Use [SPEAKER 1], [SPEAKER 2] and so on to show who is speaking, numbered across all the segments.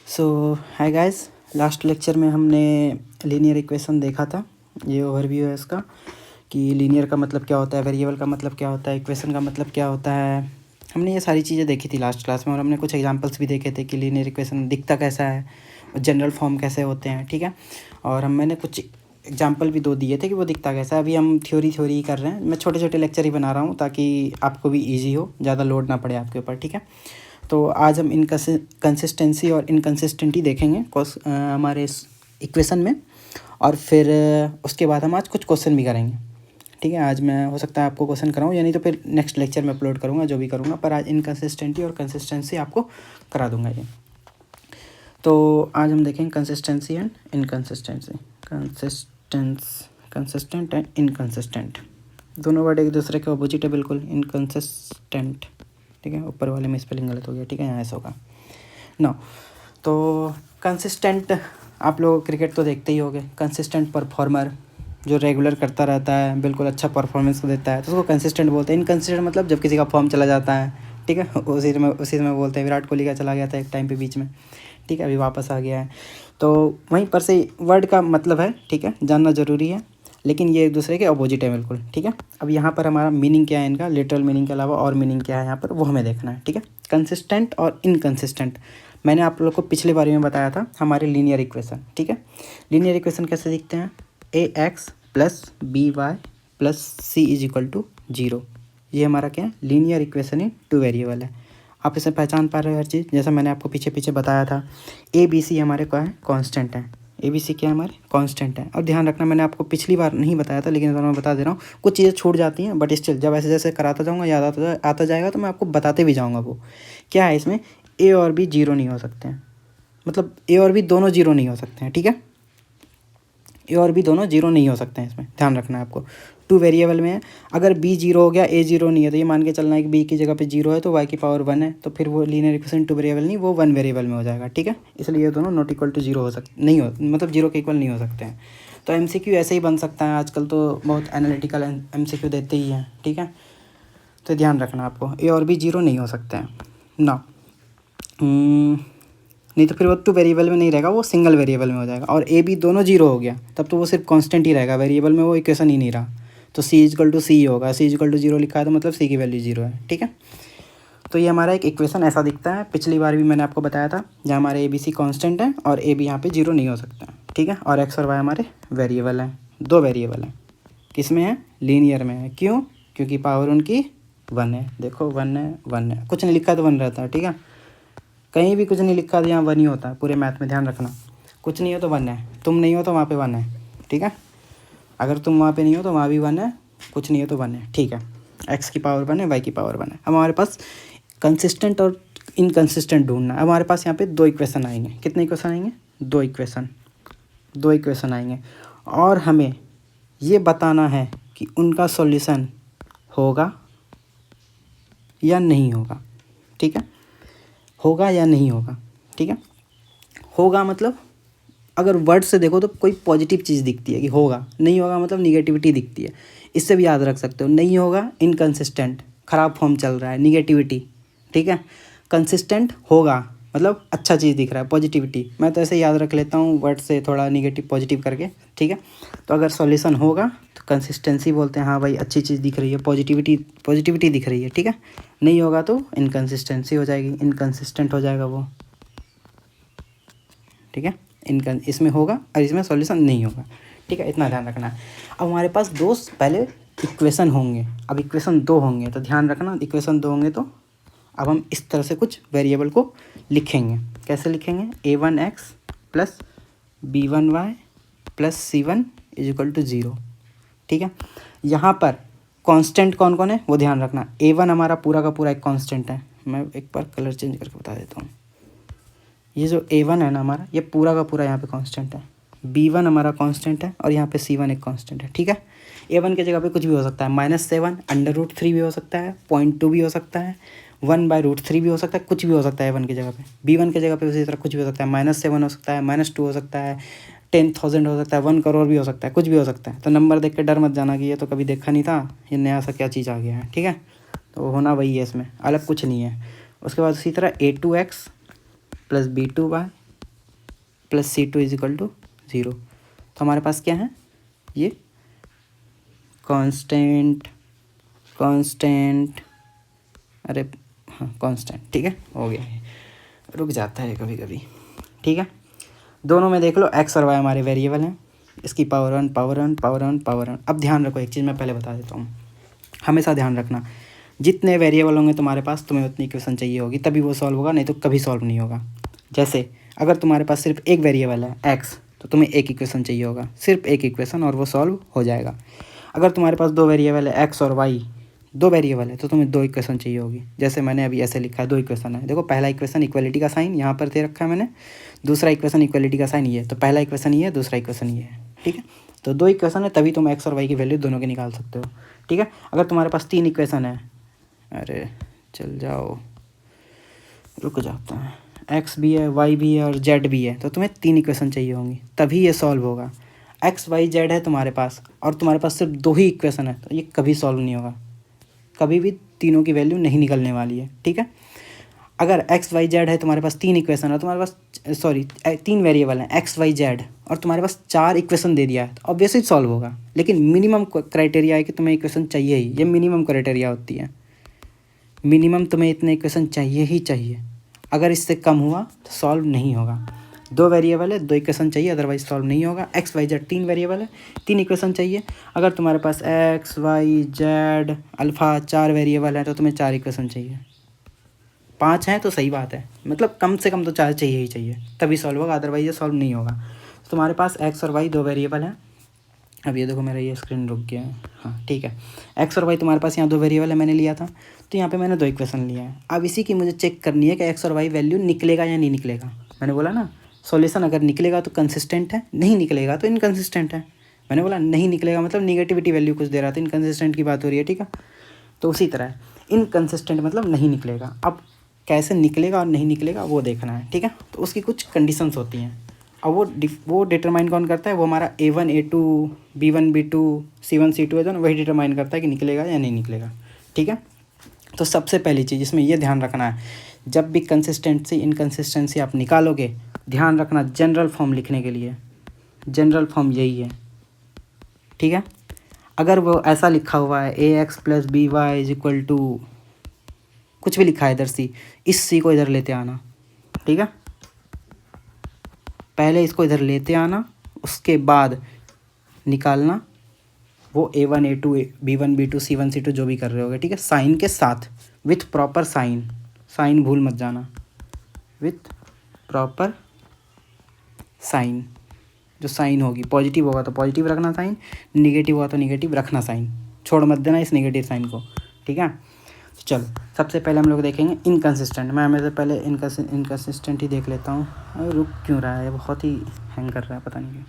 [SPEAKER 1] सो hi guys, last lecture में हमने linear equation देखा था। ये ओवरव्यू है इसका कि लीनियर का मतलब क्या होता है, वेरिएबल का मतलब क्या होता है, इक्वेशन का मतलब क्या होता है। हमने ये सारी चीज़ें देखी थी लास्ट क्लास में, और हमने कुछ एग्जांपल्स भी देखे थे कि लीनियर इक्वेशन दिखता कैसा है और जनरल फॉर्म कैसे होते हैं, ठीक है। और मैंने कुछ एग्जाम्पल भी 2 दिए थे कि वो दिखता कैसा है। अभी हम थ्योरी कर रहे हैं। मैं छोटे छोटे लेक्चर ही बना रहा हूँ ताकि आपको भी ईजी हो, ज़्यादा लोड ना पड़े आपके ऊपर, ठीक है। तो आज हम कंसिस्टेंसी और इनकंसिस्टेंटी देखेंगे हमारे इस इक्वेशन में, और फिर उसके बाद हम आज कुछ क्वेश्चन भी करेंगे, ठीक है। आज मैं हो सकता है आपको क्वेश्चन कराऊँ, या नहीं तो फिर नेक्स्ट लेक्चर में अपलोड करूँगा, जो भी करूँगा, पर आज इनकंसिस्टेंटी और कंसिस्टेंसी आपको करा दूँगा ये। तो आज हम देखेंगे consistency and inconsistency. Consistent and inconsistent दोनों वर्ड एक दूसरे के अपोजिट है, बिल्कुल। इनकंसिस्टेंट, ठीक है, ऊपर वाले में स्पेलिंग गलत हो गया, ठीक है, यहाँ ऐसा होगा ना। तो कंसिस्टेंट, आप लोग क्रिकेट तो देखते ही होंगे। कंसिस्टेंट परफॉर्मर जो रेगुलर करता रहता है, बिल्कुल अच्छा परफॉर्मेंस देता है, तो उसको कंसिस्टेंट बोलते हैं। इनकंसिस्टेंट मतलब जब किसी का फॉर्म चला जाता है, ठीक है, उसी में बोलते हैं। विराट कोहली का चला गया था एक टाइम पे बीच में, ठीक है, अभी वापस आ गया है। तो वहीं पर से वर्ड का मतलब है, ठीक है, जानना ज़रूरी है, लेकिन ये एक दूसरे के अपोजिट है, बिल्कुल, ठीक है। अब यहाँ पर हमारा मीनिंग क्या है इनका, लिटरल मीनिंग के अलावा और मीनिंग क्या है यहाँ पर, वो हमें देखना है, ठीक है। कंसिस्टेंट और इनकंसिस्टेंट मैंने आप लोगों को पिछले बारे में बताया था, हमारे लीनियर इक्वेशन, ठीक है। लीनियर इक्वेशन कैसे दिखते हैं, ax plus B Y plus C is equal to 0। ये हमारा क्या है, लीनियर इक्वेशन इन 2 वेरिएबल है। आप इसे पहचान पा रहे हो हर चीज़, जैसा मैंने आपको पीछे बताया था। ए बी सी हमारे क्या है, कांस्टेंट है। ए बी सी क्या है, हमारे कांस्टेंट है। और ध्यान रखना, मैंने आपको पिछली बार नहीं बताया था, लेकिन इस बार मैं बता दे रहा हूँ। कुछ चीज़ें छूट जाती हैं, बट स्टिल जब ऐसे जैसे कराता जाऊँगा, याद आता जाएगा, तो मैं आपको बताते भी जाऊँगा। वो क्या है, इसमें ए और बी 0 नहीं हो सकते हैं, मतलब ए और बी दोनों 0 नहीं हो सकते हैं, ठीक है। ए और बी दोनों 0 नहीं हो सकते हैं, इसमें ध्यान रखना है आपको। 2 वेरिएबल में है, अगर बी 0 हो गया, ए 0 नहीं है, तो ये मान के चलना है कि बी की जगह पे 0 है तो वाई की पावर 1 है, तो फिर वो लीनियर इक्वेशन 2 वेरिएबल नहीं, वो 1 वेरिएबल में हो जाएगा, ठीक है। इसलिए ये दोनों नॉट इक्वल टू 0 हो सकते नहीं हो, मतलब 0 के इक्वल नहीं हो सकते हैं। तो MCQ ऐसे ही बन सकता है, आजकल तो बहुत एनालिटिकल MCQ देते ही हैं, ठीक है। तो ध्यान रखना आपको, ए और बी 0 नहीं हो सकते हैं ना। नहीं तो फिर वो 2 वेरिएबल में नहीं रहेगा, वो सिंगल वेरिएबल में हो जाएगा। और ए बी दोनों 0 हो गया, तब तो वो सिर्फ कांस्टेंट ही रहेगा, वेरिएबल में वो इक्वेशन ही नहीं रहा। तो सी इजकल टू सी होगा, सी इजकल टू 0 लिखा है तो मतलब सी की वैल्यू 0 है, ठीक है। तो ये हमारा एक इक्वेशन ऐसा दिखता है। पिछली बार भी मैंने आपको बताया था, जहाँ हमारे ए बी सी कॉन्स्टेंट है और ए बी यहाँ पे 0 नहीं हो सकता है, ठीक है। और एक्स और वाई हमारे वेरिएबल हैं, 2 वेरिएबल हैं। किस में है, लीनियर में है। क्यों, क्योंकि पावर उनकी 1 है। देखो 1 है, 1 है, कुछ नहीं लिखा तो 1 रहता है, ठीक है। कहीं भी कुछ नहीं लिखा तो यहाँ 1 ही होता है, पूरे मैथ में ध्यान रखना। कुछ नहीं हो तो 1 है, तुम नहीं हो तो वहाँ पे 1 है, ठीक है। अगर तुम वहाँ पे नहीं हो तो वहाँ भी 1 है, कुछ नहीं हो तो 1 है, ठीक है। एक्स की पावर 1 है, वाई की पावर 1 है। अब हमारे पास कंसिस्टेंट और इनकंसिस्टेंट ढूंढना है। अब हमारे पास यहाँ पे 2 इक्वेशन आएंगे। कितने इक्वेशन आएंगे, 2 इक्वेशन आएंगे, और हमें ये बताना है कि उनका सॉल्यूशन होगा या नहीं होगा, ठीक है। होगा या नहीं होगा, ठीक है। होगा मतलब अगर वर्ड से देखो तो कोई पॉजिटिव चीज़ दिखती है कि होगा, नहीं होगा मतलब निगेटिविटी दिखती है। इससे भी याद रख सकते हो, नहीं होगा इनकंसिस्टेंट, ख़राब फॉर्म चल रहा है, निगेटिविटी, ठीक है। कंसिस्टेंट होगा मतलब अच्छा चीज़ दिख रहा है, पॉजिटिविटी। मैं तो ऐसे याद रख लेता हूँ वर्ड से, थोड़ा निगेटिव पॉजिटिव करके, ठीक है। तो अगर सॉल्यूशन होगा तो कंसिस्टेंसी बोलते हैं, हाँ भाई अच्छी चीज़ दिख रही है, पॉजिटिविटी दिख रही है, ठीक है। नहीं होगा तो इनकंसिस्टेंसी हो जाएगी, इनकंसिस्टेंट हो जाएगा वो, ठीक है। इसमें होगा और इसमें सॉल्यूशन नहीं होगा, ठीक है। इतना ध्यान रखना है। अब हमारे पास दो पहले इक्वेशन होंगे, अब इक्वेशन 2 होंगे, तो ध्यान रखना, इक्वेशन 2 होंगे तो अब हम इस तरह से कुछ वेरिएबल को लिखेंगे। कैसे लिखेंगे, a1x plus b1y plus c1 is equal to 0, ठीक है। यहाँ पर कांस्टेंट कौन कौन है वो ध्यान रखना। a1 हमारा पूरा का पूरा एक कांस्टेंट है, मैं एक बार कलर चेंज करके बता देता हूँ। ये जो a1 है ना हमारा, ये पूरा का पूरा यहाँ पे कांस्टेंट है। b1 हमारा कांस्टेंट है और यहाँ पे c1 एक कांस्टेंट है, ठीक है। a1 की जगह पे कुछ भी हो सकता है, -7 √3 भी हो सकता है, 0.2 भी हो सकता है, 1/√3 भी हो सकता है, कुछ भी हो सकता है a1 की जगह पे। b1 की जगह पे उसी तरह कुछ भी हो सकता है, -7 हो सकता है, -2 हो सकता है, 10,000 हो सकता है, 1 करोड़ भी हो सकता है, कुछ भी हो सकता है। तो नंबर देख के डर मत जाना कि ये तो कभी देखा नहीं था, ये नया सा क्या चीज़ आ गया है, ठीक है। तो होना वही है, इसमें अलग कुछ नहीं है। उसके बाद उसी तरह a2x plus b2y plus C2 is equal to 0। तो हमारे पास क्या है, ये कांस्टेंट, अरे हाँ कांस्टेंट, ठीक है, हो गया है, रुक जाता है कभी कभी, ठीक है। दोनों में देख लो x और y हमारे वेरिएबल हैं, इसकी पावर 1 पावर 1 पावर 1 पावर 1। अब ध्यान रखो, एक चीज़ मैं पहले बता देता हूँ, हमेशा ध्यान रखना, जितने वेरिएबल होंगे तुम्हारे पास तुम्हें उतनी इक्वेशन चाहिए होगी, तभी वो सॉल्व होगा, नहीं तो कभी सॉल्व नहीं होगा। जैसे अगर तुम्हारे पास सिर्फ एक वेरिएबल है x, तो तुम्हें एक इक्वेशन चाहिए होगा, सिर्फ एक इक्वेशन, और वो सॉल्व हो जाएगा। अगर तुम्हारे पास दो वेरिएबल है x और y, दो वेरिएबल है, तो तुम्हें दो इक्वेशन चाहिए होगी। जैसे मैंने अभी ऐसे लिखा है, दो इक्वेशन है, देखो पहला इक्वेशन इक्वलिटी का साइन यहाँ पर दे रखा है मैंने, दूसरा इक्वेशन इक्वलिटी का साइन ये है, तो पहला इक्वेशन ये है, दूसरा इक्वेशन ये है, ठीक है। तो दो इक्वेशन है, तभी तुम x और y की वैल्यू दोनों की निकाल सकते हो, ठीक है। अगर तुम्हारे पास तीन इक्वेशन है, अरे चल जाओ, रुक जाता है, x भी है, y भी है और z भी है, तो तुम्हें तीन इक्वेशन चाहिए होंगी, तभी ये सॉल्व होगा। x y z है तुम्हारे पास, और तुम्हारे पास सिर्फ दो ही इक्वेशन है, तो ये कभी सॉल्व नहीं होगा, कभी भी तीनों की वैल्यू नहीं निकलने वाली है, ठीक है। अगर x y z है, तुम्हारे पास तीन इक्वेशन है, तुम्हारे पास तीन वेरिएबल हैं x y z, और तुम्हारे पास चार इक्वेशन दे दिया है, तो ऑब्वियसली सॉल्व होगा। लेकिन मिनिमम क्राइटेरिया है कि तुम्हें इक्वेशन चाहिए ही, ये मिनिमम क्राइटेरिया होती है, मिनिमम तुम्हें इतने इक्वेशन चाहिए ही चाहिए। अगर इससे कम हुआ तो सॉल्व नहीं होगा। दो वेरिएबल है, दो इक्वेशन चाहिए, अदरवाइज सॉल्व नहीं होगा। x y z तीन वेरिएबल है, तीन इक्वेशन चाहिए। अगर तुम्हारे पास x y z अल्फ़ा चार वेरिएबल है, तो तुम्हें चार इक्वेशन चाहिए। पाँच हैं तो सही बात है, मतलब कम से कम तो चार चाहिए ही चाहिए, तभी सॉल्व होगा, अदरवाइज ये सॉल्व नहीं होगा। तो तुम्हारे पास x और y दो वेरिएबल हैं। अब ये देखो मेरा ये स्क्रीन रुक गया है, हाँ ठीक है। x और y तुम्हारे पास यहाँ दो वेरिएबल है, मैंने लिया था, तो यहाँ पे मैंने दो इक्वेशन लिया है। अब इसी की मुझे चेक करनी है कि x और y वैल्यू निकलेगा या नहीं निकलेगा। मैंने बोला ना, सॉल्यूशन अगर निकलेगा तो कंसिस्टेंट है, नहीं निकलेगा तो इनकंसिस्टेंट है। मैंने बोला नहीं निकलेगा मतलब निगेटिविटी वैल्यू कुछ दे रहा था, इनकंसिस्टेंट की बात हो रही है, ठीक है। तो उसी तरह इनकंसिस्टेंट मतलब नहीं निकलेगा। अब कैसे निकलेगा और नहीं निकलेगा वो देखना है, ठीक है। तो उसकी कुछ कंडीशंस होती हैं, अब वो डिटरमाइन कौन करता है, वो हमारा A1 A2 B1 B2 C1 C2 है, जो वही डिटरमाइन करता है कि निकलेगा या नहीं निकलेगा, ठीक है। तो सबसे पहली चीज़ इसमें ये ध्यान रखना है, जब भी कंसिस्टेंसी इनकंसिस्टेंसी आप निकालोगे, ध्यान रखना जनरल फॉर्म लिखने के लिए जनरल फॉर्म यही है, ठीक है। अगर वो ऐसा लिखा हुआ है AX + BY is equal to कुछ भी लिखा है इधर सी, इस सी को इधर लेते आना, ठीक है। पहले इसको इधर लेते आना, उसके बाद निकालना वो A1 A2 B1 B2 C1 C2 जो भी कर रहे होगे, ठीक है, साइन के साथ, विथ प्रॉपर साइन, साइन भूल मत जाना, विथ प्रॉपर साइन। जो साइन होगी, पॉजिटिव होगा तो पॉजिटिव रखना साइन, निगेटिव होगा तो निगेटिव रखना साइन, छोड़ मत देना इस निगेटिव साइन को, ठीक है। चलो सबसे पहले हम लोग देखेंगे इनकंसिस्टेंट। मैं हमें से पहले इनकंसिस्टेंट ही देख लेता हूँ, रुक क्यों रहा है, बहुत ही हैंग कर रहा है पता नहीं क्यों,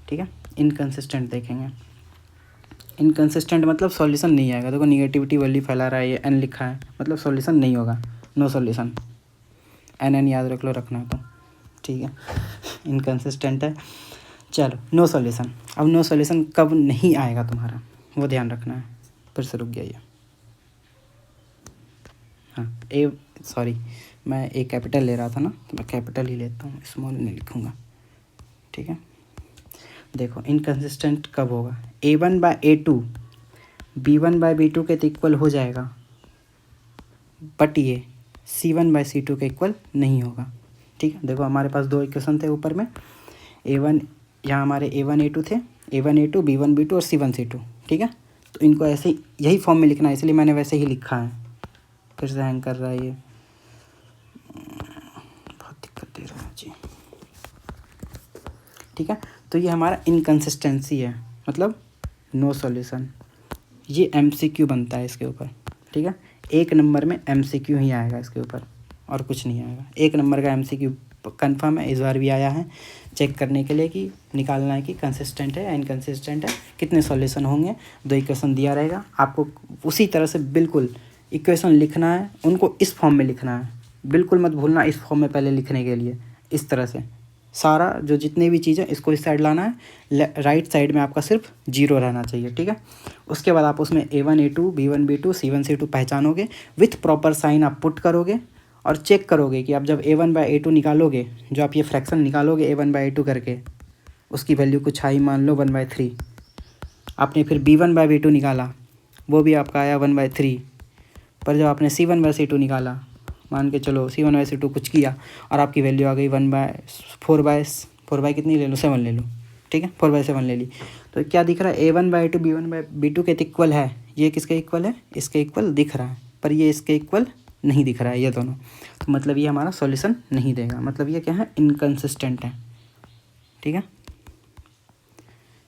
[SPEAKER 1] ठीक है। इनकंसिस्टेंट देखेंगे, इनकंसिस्टेंट मतलब सॉल्यूशन नहीं आएगा। देखो निगेटिविटी वैल्यू फैला रहा है, ये n लिखा है, मतलब सॉल्यूशन नहीं होगा, नो सॉल्यूशन, n याद रख लो, रखना है तो, ठीक है। इनकंसिस्टेंट है, चलो नो सॉल्यूशन। अब नो सॉल्यूशन कब नहीं आएगा तुम्हारा, वो ध्यान रखना है। फिर से रुक गया ये, हाँ सॉरी मैं ए कैपिटल ले रहा था ना, तो मैं कैपिटल ही लेता हूँ, स्मॉल नहीं लिखूँगा, ठीक है। देखो इनकंसिस्टेंट कब होगा, A1/A2 B1/B2 के इक्वल हो जाएगा, बट ये C1/C2 के इक्वल नहीं होगा, ठीक है। देखो हमारे पास दो इक्वेशन थे ऊपर में, A1 यहाँ हमारे A1 A2 थे, A1 A2 B1 B2 और C1 C2, ठीक है। तो इनको ऐसे ही यही फॉर्म में लिखना है, इसलिए मैंने वैसे ही लिखा है। फिर से हैंग कर रहा है ये, बहुत दिक्कत दे रहा है जी, ठीक है। तो ये हमारा इनकंसिस्टेंसी है, मतलब नो सॉल्यूशन। ये MCQ बनता है इसके ऊपर, ठीक है। एक नंबर में MCQ ही आएगा इसके ऊपर, और कुछ नहीं आएगा। एक नंबर का MCQ कंफर्म है, इस बार भी आया है, चेक करने के लिए कि निकालना है कि कंसिस्टेंट है या इनकंसिस्टेंट है, कितने सॉल्यूशन होंगे। दो इक्वेशन दिया रहेगा, आपको उसी तरह से बिल्कुल इक्वेशन लिखना है, उनको इस फॉर्म में लिखना है, बिल्कुल मत भूलना इस फॉर्म में पहले लिखने के लिए। इस तरह से सारा जो जितने भी चीज़ें इसको इस साइड लाना है, राइट साइड में आपका सिर्फ 0 रहना चाहिए, ठीक है। उसके बाद आप उसमें A1 A2 B1 B2 C1 C2 पहचानोगे, विथ प्रॉपर साइन आप पुट करोगे, और चेक करोगे कि आप जब a1/a2 निकालोगे, जो आप ये फ्रैक्शन निकालोगे a1/a2 करके, उसकी वैल्यू कुछ आई मान लो 1/3। आपने फिर b1/b2 निकाला, वो भी आपका आया 1/3। पर जब आपने c1/c2 निकाला, मान के चलो c1/c2 कुछ किया और आपकी वैल्यू आ गई 4/4 कितनी ले लो, 7 ले लो, ठीक है, 4/7 ले ली। तो क्या दिख रहा है, a1/a2 b1/b2 के इक्वल है। ये किसके इक्वल है, इसके इक्वल दिख रहा है, पर ये इसके इक्वल नहीं दिख रहा है, ये दोनों। तो मतलब ये हमारा सॉल्यूशन नहीं देगा, मतलब ये क्या है, इनकंसिस्टेंट है, ठीक है।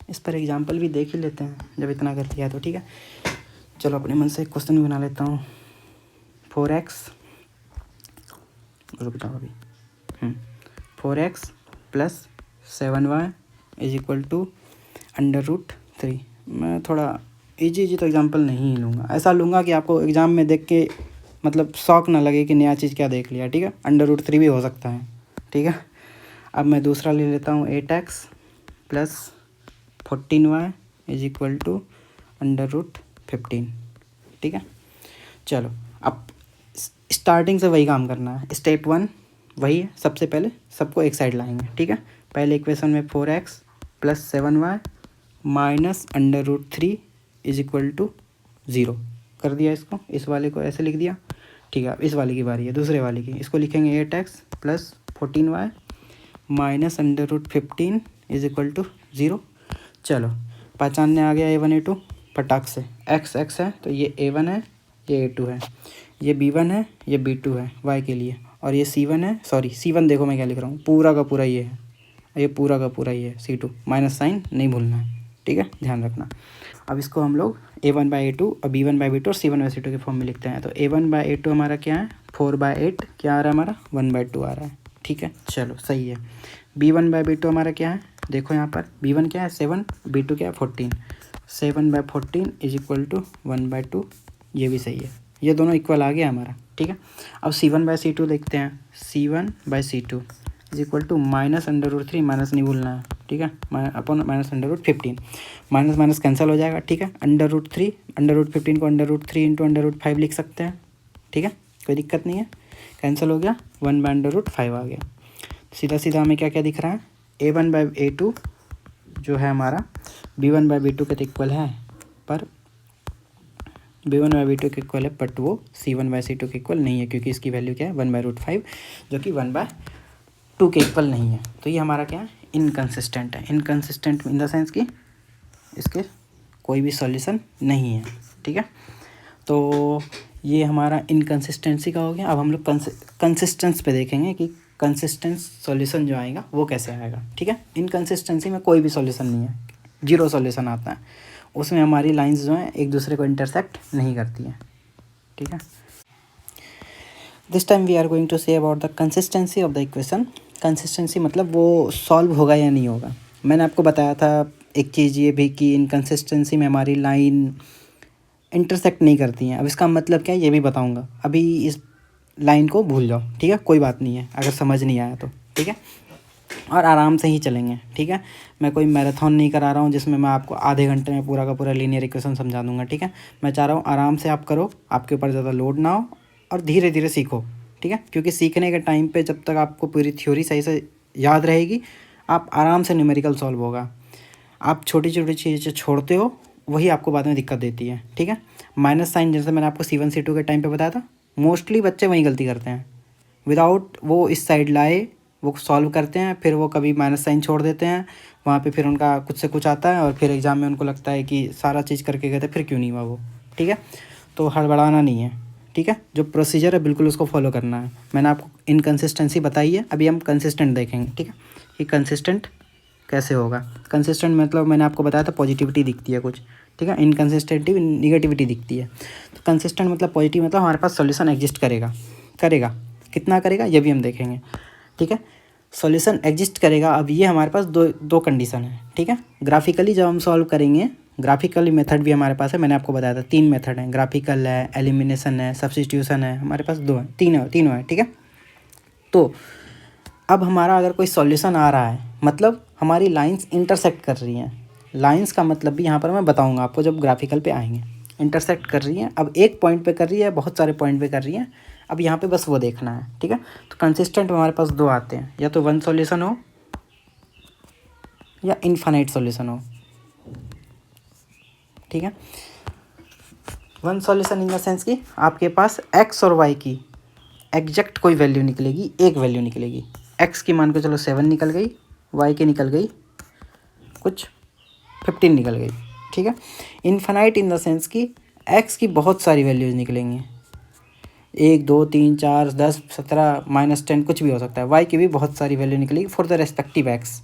[SPEAKER 1] इस पर एग्जाम्पल भी देख ही लेते हैं जब इतना कर लिया तो, ठीक है। चलो अपने मन से एक क्वेश्चन भी बना लेता हूँ। 4x, रुक जाओ अभी, 4x + 7y = √3। मैं थोड़ा इजी तो एग्जाम्पल नहीं लूँगा, ऐसा लूँगा कि आपको एग्ज़ाम में देख के मतलब शौक ना लगे कि नया चीज़ क्या देख लिया, ठीक है। √3 भी हो सकता है, ठीक है। अब मैं दूसरा ले लेता हूँ, 8x + 14y = √15, ठीक है। चलो अब स्टार्टिंग से वही काम करना है, स्टेप 1 वही है, सबसे पहले सबको एक साइड लाएंगे, ठीक है। पहले इक्वेशन में 4x + 7y -√3 = 0 कर दिया। इसको, इस वाले को ऐसे लिख दिया, ठीक है। अब इस वाले की बारी है, दूसरे वाले की। इसको लिखेंगे 8x + 14y -√15 = 0। चलो पहचानने आ गया a1 a2 फटाक से। x है तो ये a1 है, ये a2 है, ये b1 है, ये b2 है y के लिए, और ये c1 है, सॉरी c1 देखो मैं क्या लिख रहा हूँ, पूरा का पूरा ये है, ये पूरा का पूरा ये है c2, माइनस साइन नहीं भूलना है, ठीक है, ध्यान रखना। अब इसको हम लोग a1/a2 और b1/b2 और c1/c2 के फॉर्म में लिखते हैं। तो a1/a2 हमारा क्या है, 4/8, क्या आ रहा है हमारा 1/2 आ रहा है, ठीक है। चलो सही है। b1/b2 हमारा क्या है, देखो यहाँ पर b1 क्या है 7, b2 क्या है 14, 7/14 = 1/2, ये भी सही है, ये दोनों इक्वल आ गया हमारा, ठीक है। अब c1/c2 देखते हैं, c1/c2 = -√3, माइनस नहीं भूलना है, ठीक है, अपॉन -√15, माइनस माइनस कैंसिल हो जाएगा, ठीक है। √3, √15 को √3 × √5 लिख सकते हैं, ठीक है, कोई दिक्कत नहीं है, कैंसिल हो गया, 1/√5 आ गया। सीधा सीधा हमें क्या क्या दिख रहा है, a1/a2 जो है हमारा b1/b2 के इक्वल है, पर b1/b2 के इक्वल है, बट वो c1/c2 के इक्वल नहीं है, क्योंकि इसकी वैल्यू क्या है 1/√5, जो कि 1/2 के इक्वल नहीं है। तो ये हमारा क्या है, इनकंसिस्टेंट है। इनकंसिस्टेंट इन द सेंस कि इसके कोई भी सॉल्यूशन नहीं है, ठीक है। तो ये हमारा इनकंसिस्टेंसी का हो गया। अब हम लोग कंसिस्टेंस पे देखेंगे कि कंसिस्टेंट सॉल्यूशन जो आएगा वो कैसे आएगा, ठीक है। इनकंसिस्टेंसी में कोई भी सॉल्यूशन नहीं है, 0 सॉल्यूशन आता है, उसमें हमारी लाइंस जो हैं एक दूसरे को इंटरसेक्ट नहीं करती हैं, ठीक है। This time we are going to say about the consistency of the equation. Consistency मतलब वो सॉल्व होगा या नहीं होगा। मैंने आपको बताया था एक चीज़ ये भी कि इनकंसिस्टेंसी में हमारी लाइन इंटरसेक्ट नहीं करती हैं। अब इसका मतलब क्या है ये भी बताऊंगा, अभी इस लाइन को भूल जाओ, ठीक है, कोई बात नहीं है अगर समझ नहीं आया तो, ठीक है, और आराम से ही चलेंगे, ठीक है। मैं कोई मैराथन नहीं करा रहा हूँ जिसमें मैं आपको आधे घंटे में पूरा का पूरा लीनियर इक्वेशन समझा दूंगा, ठीक है। मैं चाह रहा हूँ आराम से आप करो, आपके ऊपर ज़्यादा लोड ना हो, और धीरे धीरे सीखो, ठीक है। क्योंकि सीखने के टाइम पे जब तक आपको पूरी थ्योरी सही से याद रहेगी, आप आराम से न्यूमेरिकल सॉल्व होगा। आप छोटी छोटी चीज़ें छोड़ते हो, वही आपको बाद में दिक्कत देती है, ठीक है। माइनस साइन जैसे मैंने आपको C1 C2 के टाइम पे बताया था, मोस्टली बच्चे वही गलती करते हैं, विदाउट वो इस साइड लाए वो सॉल्व करते हैं, फिर वो कभी माइनस साइन छोड़ देते हैं, वहाँ पे फिर उनका कुछ से कुछ आता है, और फिर एग्ज़ाम में उनको लगता है कि सारा चीज़ करके गए थे, फिर क्यों नहीं हुआ वो, ठीक है। तो हड़बड़ाना नहीं है, ठीक है, जो प्रोसीजर है बिल्कुल उसको फॉलो करना है। मैंने आपको इनकंसिस्टेंसी बताई है, अभी हम कंसिस्टेंट देखेंगे, ठीक है, कि कंसिस्टेंट कैसे होगा। कंसिस्टेंट मतलब मैंने आपको बताया था पॉजिटिविटी दिखती है कुछ, ठीक है, इनकंसिस्टेंटी निगेटिविटी दिखती है। तो कंसिस्टेंट मतलब पॉजिटिव, मतलब हमारे पास सॉल्यूशन एग्जिस्ट करेगा, कितना करेगा ये भी हम देखेंगे, ठीक है। सॉल्यूशन एग्जिस्ट करेगा। अब ये हमारे पास दो कंडीशन है, ठीक है। ग्राफिकली जब हम सॉल्व करेंगे, ग्राफिकली मेथड भी हमारे पास है, मैंने आपको बताया था 3 मेथड हैं, ग्राफिकल है, एलिमिनेशन है, सब्स्टिट्यूशन है, हमारे पास 2 हैं, तीनों है, ठीक है। तो अब हमारा अगर कोई सॉल्यूशन आ रहा है, मतलब हमारी लाइंस इंटरसेक्ट कर रही हैं। लाइंस का मतलब भी यहाँ पर मैं बताऊँगा आपको जब ग्राफिकल पे आएंगे। इंटरसेक्ट कर रही हैं, अब एक पॉइंट पे कर रही है, बहुत सारे पॉइंट पे कर रही हैं, अब यहाँ पे बस वो देखना है, ठीक है। तो कंसिस्टेंट में हमारे पास दो आते हैं, या तो वन सॉल्यूशन हो या इनफाइनाइट सॉल्यूशन हो, ठीक है। One solution in the sense कि आपके पास एक्स और वाई की एग्जैक्ट कोई वैल्यू निकलेगी, एक वैल्यू निकलेगी। एक्स की मान के चलो 7 निकल गई, वाई की निकल गई कुछ 15 निकल गई, ठीक है। इनफाइनाइट इन द सेंस कि एक्स की बहुत सारी वैल्यूज निकलेंगी, 1 2 3 4 10 17 -10 कुछ भी हो सकता है। वाई की भी बहुत सारी वैल्यू निकलेगी फॉर द रेस्पेक्टिव एक्स।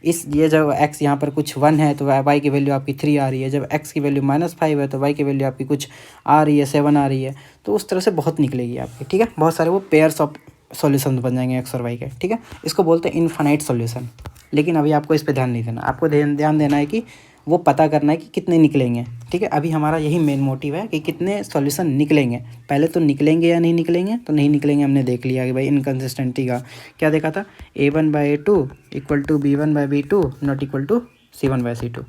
[SPEAKER 1] इस ये जब एक्स यहाँ पर कुछ 1 है तो वाई की वैल्यू आपकी 3 आ रही है, जब एक्स की वैल्यू -5 है तो वाई की वैल्यू आपकी कुछ आ रही है, 7 आ रही है। तो उस तरह से बहुत निकलेगी आपकी, ठीक है। बहुत सारे वो पेयर्स ऑफ सॉल्यूशन बन जाएंगे एक्स और वाई के, ठीक है। इसको बोलते हैं इनफाइनाइट सॉल्यूशन। लेकिन अभी आपको इस पर ध्यान नहीं देना, आपको ध्यान देना है कि वो पता करना है कि कितने निकलेंगे, ठीक है। अभी हमारा यही मेन मोटिव है कि कितने सॉल्यूशन निकलेंगे। पहले तो निकलेंगे या नहीं निकलेंगे, तो नहीं निकलेंगे हमने देख लिया कि भाई इनकन्सिस्टेंटी का क्या देखा था, A1/A2 equal to B1/B2 not equal to C1/C2,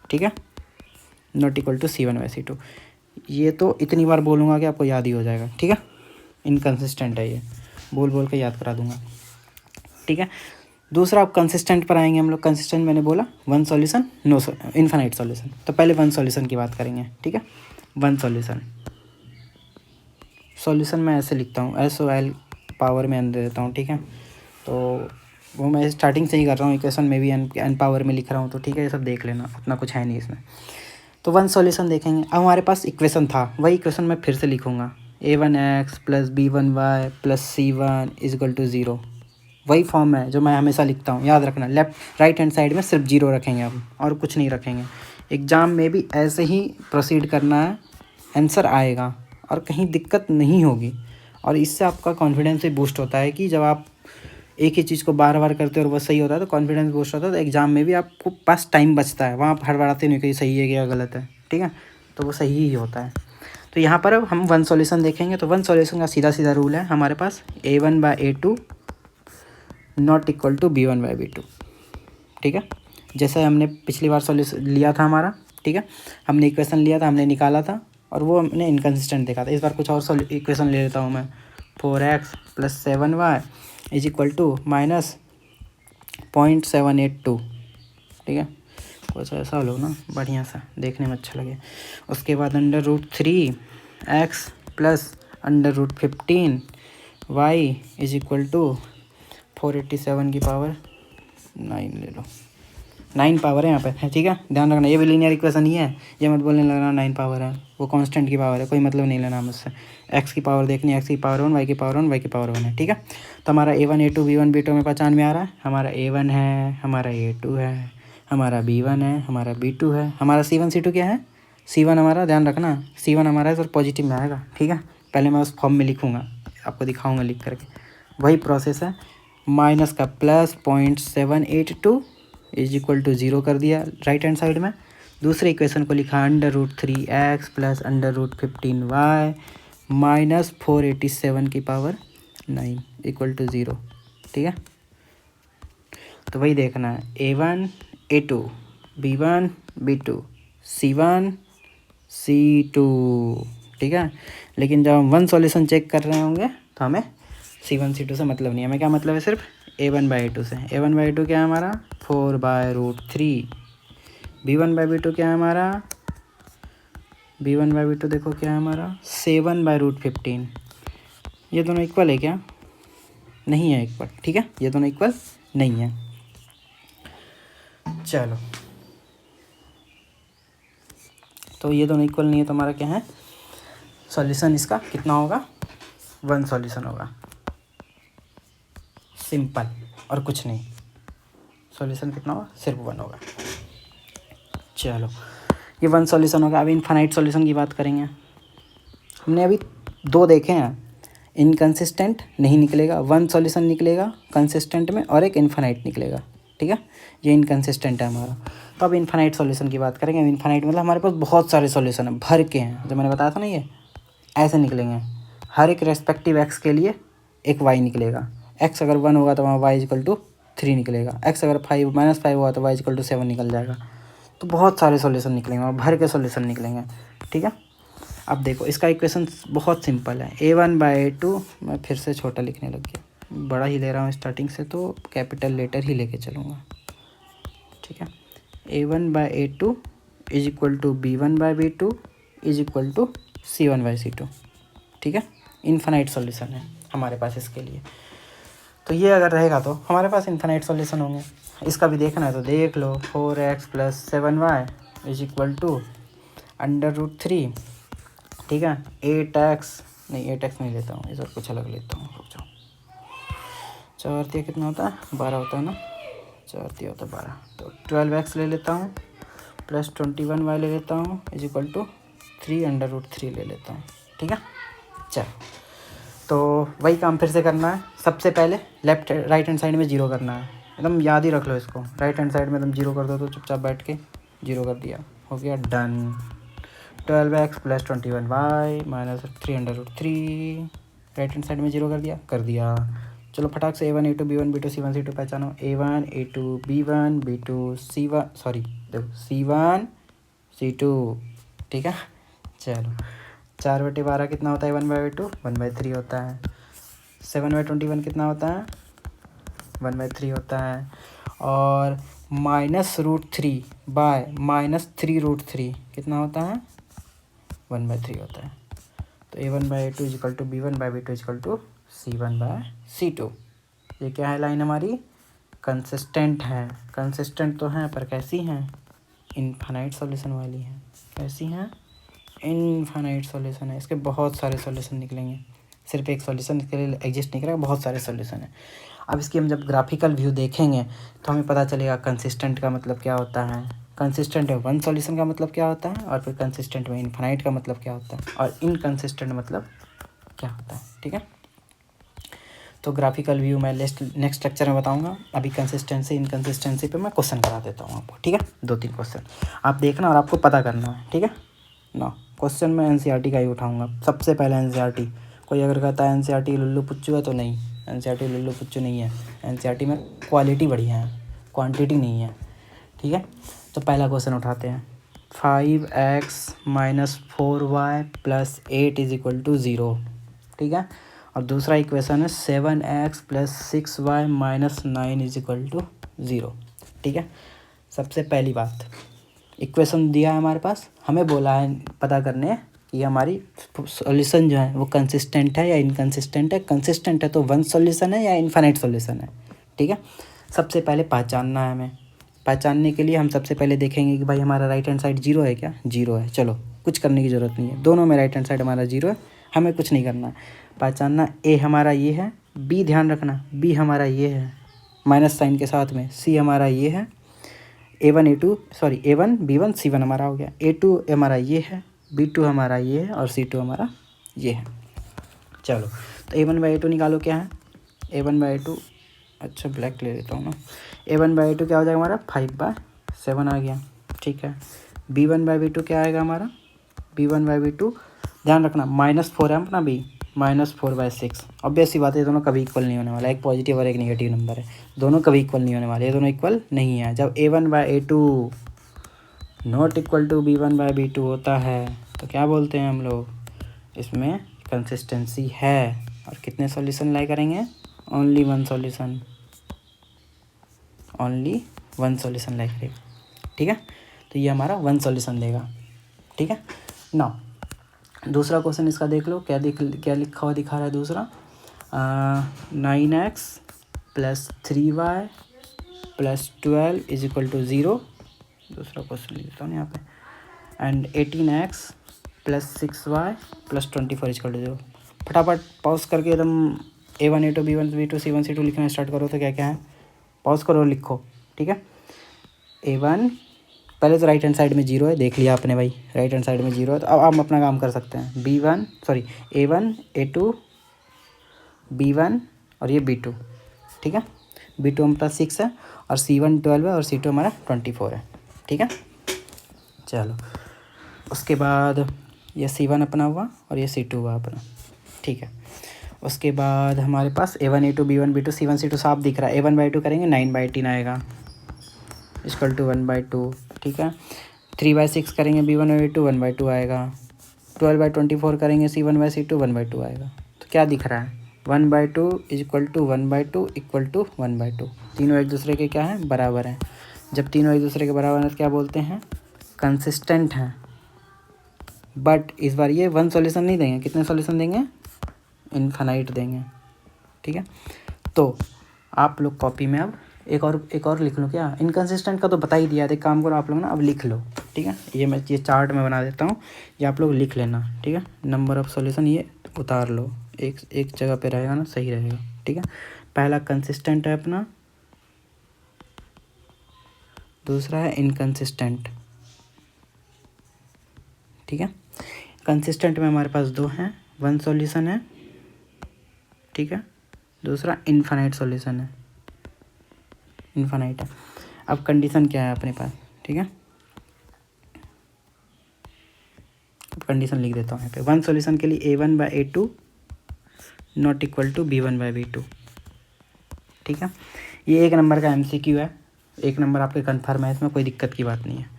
[SPEAKER 1] ठीक है, नॉट इक्वल टू C1/C2। ये तो इतनी बार बोलूँगा कि आपको याद ही हो जाएगा, ठीक है। इनकन्सिस्टेंट है ये, बोल बोल के याद करा दूंगा, ठीक है। दूसरा आप कंसिस्टेंट पर आएंगे हम लोग। कंसिस्टेंट मैंने बोला one solution no infinite solution. तो पहले वन सॉल्यूशन की बात करेंगे, ठीक है। वन सॉल्यूशन मैं ऐसे लिखता हूँ, SOL पावर में एन दे देता हूँ, ठीक है। तो वो मैं स्टार्टिंग से ही कर रहा हूँ, इक्वेशन में भी एन पावर में लिख रहा हूँ, तो ठीक है, ये सब देख लेना, उतना कुछ है नहीं इसमें। तो वन सॉल्यूशन देखेंगे। अब हमारे पास इक्वेशन था, वही इक्वेशन मैं फिर से लिखूँगा, A1x + B1y + C1 = 0। वही फॉर्म है जो मैं हमेशा लिखता हूँ, याद रखना। लेफ्ट राइट हैंड साइड में सिर्फ 0 रखेंगे हम, और कुछ नहीं रखेंगे। एग्ज़ाम में भी ऐसे ही प्रोसीड करना है, आंसर आएगा और कहीं दिक्कत नहीं होगी। और इससे आपका कॉन्फिडेंस भी बूस्ट होता है कि जब आप एक ही चीज़ को बार बार करते हो और वो सही होता है तो कॉन्फिडेंस बूस्ट होता है। तो एग्ज़ाम में भी आपको पास टाइम बचता है, वहाँ आप हड़बड़ाते नहीं कि सही है या गलत है, ठीक है। तो वो सही ही होता है। तो यहाँ पर अब हम वन सॉल्यूशन देखेंगे। तो वन सॉल्यूशन का सीधा सीधा रूल है हमारे पास, A1/A2 not equal to B1/B2, ठीक है। जैसे हमने पिछली बार सॉल्यूशन लिया था हमारा, ठीक है, हमने इक्वेशन लिया था, हमने निकाला था और वो हमने इनकन्सिस्टेंट देखा था। इस बार कुछ और इक्वेशन ले लेता हूँ मैं, 4x + 7y = -0.782, ठीक है। कुछ ऐसा लो ना बढ़िया सा, देखने में अच्छा लगे। उसके बाद √3x + √15y = 487 की पावर 9 ले लो। 9 पावर है यहाँ पे, ठीक है, ध्यान रखना। ये भी लीनियर इक्वेशन ही है, ये मत बोलने लगना 9 पावर है, वो कांस्टेंट की पावर है, कोई मतलब नहीं लेना मुझसे। x की पावर देखनी है, x की पावर 1, y की पावर 1, y की पावर 1 है, ठीक है। तो हमारा A1 A2 B1 B2 में पहचान में आ रहा है। हमारा A1 है, हमारा A2 है, हमारा B1 है, हमारा B2 है, हमारा C1 C2 क्या है, C1 हमारा, ध्यान रखना, C1 हमारा है सर पॉजिटिव में आएगा, ठीक है। पहले मैं उस फॉर्म में लिखूँगा, आपको दिखाऊँगा लिख करके, वही प्रोसेस है। माइनस का +0.782 = 0 कर दिया राइट हैंड साइड में। दूसरे इक्वेशन को लिखा √3x + √15y -487 की पावर 9 = 0, ठीक है। तो वही देखना है, A1 A2 B1 B2 C1 C2, ठीक है। लेकिन जब हम वन सॉल्यूशन चेक कर रहे होंगे तो हमें C1 C2 से मतलब नहीं है। हमें क्या मतलब है, सिर्फ A1/A2 से। A1/A2 क्या है हमारा, 4/√3। B1/B2 क्या है हमारा, B1/B2 देखो क्या है हमारा, 7/√15। ये दोनों इक्वल है क्या, नहीं है इक्वल, ठीक है, ये दोनों इक्वल नहीं है। चलो, तो ये दोनों इक्वल नहीं है तो हमारा क्या है, सॉल्यूशन इसका कितना होगा, वन सॉल्यूशन होगा, सिंपल, और कुछ नहीं। सॉल्यूशन कितना होगा, सिर्फ 1 होगा। चलो, ये वन सॉल्यूशन होगा। अभी इनफाइनाइट सॉल्यूशन की बात करेंगे। हमने अभी 2 देखे हैं, इनकंसिस्टेंट नहीं निकलेगा, वन सॉल्यूशन निकलेगा कंसिस्टेंट में, और एक इनफाइनाइट निकलेगा, ठीक है। ये इनकंसिस्टेंट है हमारा। तो अब इनफाइनाइट सॉल्यूशन की बात करेंगे। इनफाइनाइट मतलब हमारे पास बहुत सारे सॉल्यूशन हैं, भर के हैं, जो मैंने बताया था ना, ये ऐसे निकलेंगे। हर एक रेस्पेक्टिव एक्स के लिए एक वाई निकलेगा। एक्स अगर 1 होगा तो वहाँ वाई = 3 निकलेगा। एक्स अगर -5 होगा तो वाई = 7 निकल जाएगा। तो बहुत सारे सॉल्यूशन निकलेंगे और भर के सॉल्यूशन निकलेंगे, ठीक है। अब देखो इसका इक्वेशन बहुत सिंपल है, a1/a2, मैं फिर से छोटा लिखने लग गया, बड़ा ही ले रहा हूँ स्टार्टिंग से, तो कैपिटल लेटर ही लेके चलूँगा, ठीक है। a1/a2 is equal to b1/b2 is equal to c1/c2, ठीक है। इन्फानाइट सॉल्यूशन है हमारे पास इसके लिए, तो ये अगर रहेगा तो हमारे पास इन्फानाइट सॉल्यूशन होंगे। इसका भी देखना है तो देख लो, 4x + 7y is equal to √3, ठीक है। 8x नहीं लेता हूँ, इस और कुछ अलग लेता हूँ, रुक जाओ। 4 तिया कितना होता है, 12 होता है ना, 4 तिया होता है 12, तो 12x ले लेता हूँ प्लस 21y ले लेता हूँ इज इक्वल टू 3 ले लेता हूँ, ठीक है। चल, तो वही काम फिर से करना है। सबसे पहले राइट हैंड साइड में 0 करना है, एकदम याद ही रख लो इसको। राइट हैंड साइड में एकदम 0 कर दो, तो चुपचाप बैठ के 0 कर दिया, हो गया done. 12x + 21y minus 3 right hand side में 0 कर दिया। चलो फटाक से a1 a2 b1 b2 c1 c2 पहचानो। a1 a2 b1 b2 c1 sorry देखो c1 c2, ठीक है। चलो 4/12 कितना होता है, 1/2 1/3 होता है। 7/21 कितना होता है, 1/3 होता है। और -√3 बाय -3√3 कितना होता है, 1/3 होता है। तो a1/a2 is equal to b1/b2 is equal to c1/c2। ये क्या है, लाइन हमारी कंसिस्टेंट है। कंसिस्टेंट तो है पर कैसी हैं, इनफाइनाइट सॉल्यूशन वाली हैं। कैसी हैं, इनफाइनाइट सॉल्यूशन है। इसके बहुत सारे सॉल्यूशन निकलेंगे, सिर्फ एक सॉल्यूशन इसके लिए एग्जिस्ट नहीं करेगा, बहुत सारे सॉल्यूशन है। अब इसकी हम जब ग्राफिकल व्यू देखेंगे तो हमें पता चलेगा कंसिस्टेंट का मतलब क्या होता है, कंसिस्टेंट में वन सॉल्यूशन का मतलब क्या होता है, और फिर कंसिस्टेंट में इनफाइनाइट का मतलब क्या होता है, और इनकंसिस्टेंट मतलब क्या होता है, ठीक है। तो ग्राफिकल व्यू मैं नेक्स्ट लेक्चर में बताऊंगा। अभी कंसिस्टेंसी इनकंसिस्टेंसी पे मैं क्वेश्चन करा देता हूँ आपको, ठीक है। 2-3 क्वेश्चन आप देखना और आपको पता करना है, ठीक है ना। क्वेश्चन मैं एनसीईआरटी का ही उठाऊंगा सबसे पहले। एनसीईआरटी कोई अगर कहता है एनसीईआरटी लुल्लू पुच्चू है, तो नहीं, एनसीईआरटी लुल्लू पुच्चू नहीं है। एनसीईआरटी में क्वालिटी बढ़िया है, क्वांटिटी नहीं है, ठीक है। तो पहला क्वेश्चन उठाते हैं, 5x - 4y + 8 is equal to 0, ठीक है। और दूसरा इक्वेशन है 7x + 6y - 9 is equal to 0, ठीक है। सबसे पहली बात, इक्वेशन दिया है हमारे पास, हमें बोला है पता करने कि हमारी सॉल्यूशन जो है वो कंसिस्टेंट है या इनकंसिस्टेंट है। कंसिस्टेंट है तो वन सॉल्यूशन है या इनफाइनाइट सॉल्यूशन है, ठीक है। सबसे पहले पहचानना है हमें। पहचानने के लिए हम सबसे पहले देखेंगे कि भाई हमारा राइट हैंड साइड 0 है क्या, 0 है। चलो कुछ करने की ज़रूरत नहीं है, दोनों में राइट हैंड साइड हमारा 0 है, हमें कुछ नहीं करना। पहचानना, ए हमारा ये है, बी ध्यान रखना, बी हमारा ये है माइनस साइन के साथ में, सी हमारा ये है, a1 b1 c1 हमारा हो गया, a2 हमारा ये है, b2 हमारा ये है, और c2 हमारा ये है। चलो तो a1/a2 निकालो, क्या है a1/a2, अच्छा ब्लैक ले लेता हूँ ना। a1/a2 क्या हो जाएगा हमारा, 5/7 आ गया, ठीक है। b1/b2 क्या आएगा हमारा, b1/b2 ध्यान रखना -4 है अपना b, -4/6। ऑब्वियस सी बात है, ये दोनों कभी इक्वल नहीं होने वाला, एक पॉजिटिव और एक नेगेटिव नंबर है, दोनों कभी इक्वल नहीं होने वाले, ये दोनों इक्वल नहीं है। जब a1/a2 not equal to b1/b2 होता है तो क्या बोलते हैं हम लोग, इसमें कंसिस्टेंसी है। और कितने सॉल्यूशन लाई करेंगे, ओनली वन सॉल्यूशन लाई करेगा, ठीक है। तो ये हमारा वन सॉल्यूशन देगा, ठीक है ना। दूसरा क्वेश्चन इसका देख लो, क्या लिखा हुआ दिखा रहा है दूसरा, 9x + 3y + 12 is equal to 0। दूसरा क्वेश्चन लिखता हूँ यहाँ पे, and 18x + 6y + 24 is equal to 0। फटाफट पॉज करके एकदम a1 a2 b1 b2 c1 c2 लिखना स्टार्ट करो। तो क्या क्या है, पॉज करो और लिखो, ठीक है। a1 पहले तो राइट हैंड साइड में 0 है, देख लिया आपने भाई, राइट हैंड साइड में 0 है, तो अब हम अपना काम कर सकते हैं। a1 a2 b1 और ये b2, ठीक है। b2 हमारा 6 है, और c1 12 है, और c2 हमारा 24 है, ठीक है। चलो उसके बाद ये c1 अपना हुआ और ये c2 हुआ अपना, ठीक है। उसके बाद हमारे पास a1 a2 b1 b2 c1 c2 साफ दिख रहा है। a1/2 करेंगे 9/18 आएगा इक्वल टू 1/2, ठीक है। 3/6 करेंगे b1 और a2 1/2 आएगा, 12/24 करेंगे C1/C2 1/2 आएगा। तो क्या दिख रहा है 1/2 is equal to 1/2 equal to 1/2। तीनों एक दूसरे के क्या हैं बराबर हैं। जब तीनों एक दूसरे के बराबर हैं तो क्या बोलते हैं कंसिस्टेंट हैं। बट इस बार ये 1 सॉल्यूशन नहीं देंगे, कितने सॉल्यूशन देंगे इनफाइनाइट देंगे। ठीक है, तो आप लोग कॉपी में अब एक और लिख लो। क्या इनकंसिस्टेंट का तो बता ही दिया है, एक काम करो आप लोग ना अब लिख लो। ठीक है, ये चार्ट में बना देता हूँ, ये आप लोग लिख लेना। ठीक है, नंबर ऑफ सॉल्यूशन ये उतार लो, एक जगह पे रहेगा ना, सही रहेगा। ठीक है, पहला कंसिस्टेंट है अपना, दूसरा है इनकंसिस्टेंट। ठीक है, कंसिस्टेंट में हमारे पास 2 हैं, 1 सॉल्यूशन है। ठीक है, दूसरा इनफाइनाइट सॉल्यूशन है, इनफाइनाइट है। अब कंडीशन क्या है अपने पास। ठीक है, अब कंडीशन लिख देता हूँ यहाँ पे। 1 सॉल्यूशन के लिए A1/A2 not equal to B1/B2। ठीक है, ये 1 नंबर का MCQ है, 1 नंबर आपके कन्फर्म है, इसमें कोई दिक्कत की बात नहीं है।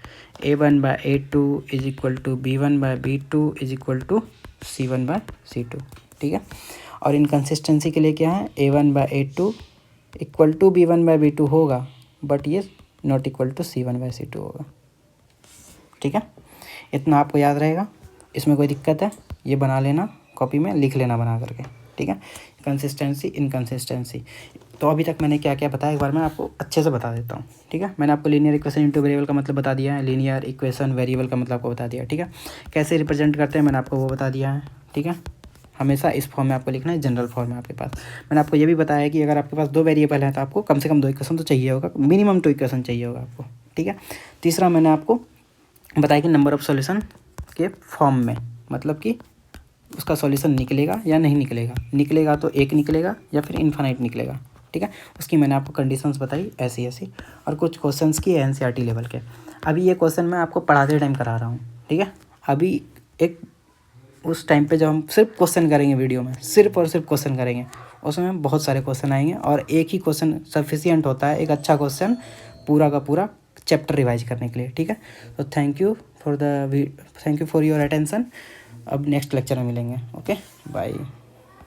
[SPEAKER 1] A1/A2 is equal to B1/B2 is equal to C1/C2। ठीक है, और इनकंसिस्टेंसी के लिए क्या है A1/A2 इक्वल टू B1/B2 होगा, बट ये नॉट इक्वल टू C1/C2 होगा। ठीक है, इतना आपको याद रहेगा, इसमें कोई दिक्कत है ये बना लेना, कॉपी में लिख लेना बना करके। ठीक है, कंसिस्टेंसी इनकंसिस्टेंसी। तो अभी तक मैंने क्या क्या बताया एक बार मैं आपको अच्छे से बता देता हूँ। ठीक है, मैंने आपको लीनियर इक्वेशन इनटू वेरिएबल का मतलब बता दिया है, लीनियर इक्वेशन वेरिएबल का मतलब आपको बता दिया। ठीक है, कैसे रिप्रेजेंट करते हैं मैंने आपको वो बता दिया है। ठीक है, हमेशा इस फॉर्म में आपको लिखना है, जनरल फॉर्म में आपके पास। मैंने आपको ये भी बताया है कि अगर आपके पास 2 वेरिएबल हैं तो आपको कम से कम 2 इक्वेशन तो चाहिए होगा, मिनिमम 2 इक्वेशन चाहिए होगा आपको। ठीक है, तीसरा मैंने आपको बताया कि नंबर ऑफ सॉल्यूशन के फॉर्म में, मतलब कि उसका सॉल्यूशन निकलेगा या नहीं निकलेगा, निकलेगा तो 1 निकलेगा या फिर इनफाइनाइट निकलेगा। ठीक है, उसकी मैंने आपको कंडीशंस बताई ऐसी ऐसी, और कुछ क्वेश्चंस की NCERT लेवल के। अभी ये क्वेश्चन मैं आपको पढ़ाते टाइम करा रहा हूँ। ठीक है, अभी एक उस टाइम पे जब हम सिर्फ क्वेश्चन करेंगे वीडियो में, सिर्फ और सिर्फ क्वेश्चन करेंगे, उसमें बहुत सारे क्वेश्चन आएंगे और एक ही क्वेश्चन सफिशिएंट होता है, एक अच्छा क्वेश्चन पूरा का पूरा चैप्टर रिवाइज करने के लिए। ठीक है, तो thank you for your attention. अब नेक्स्ट लेक्चर में मिलेंगे। Okay, bye.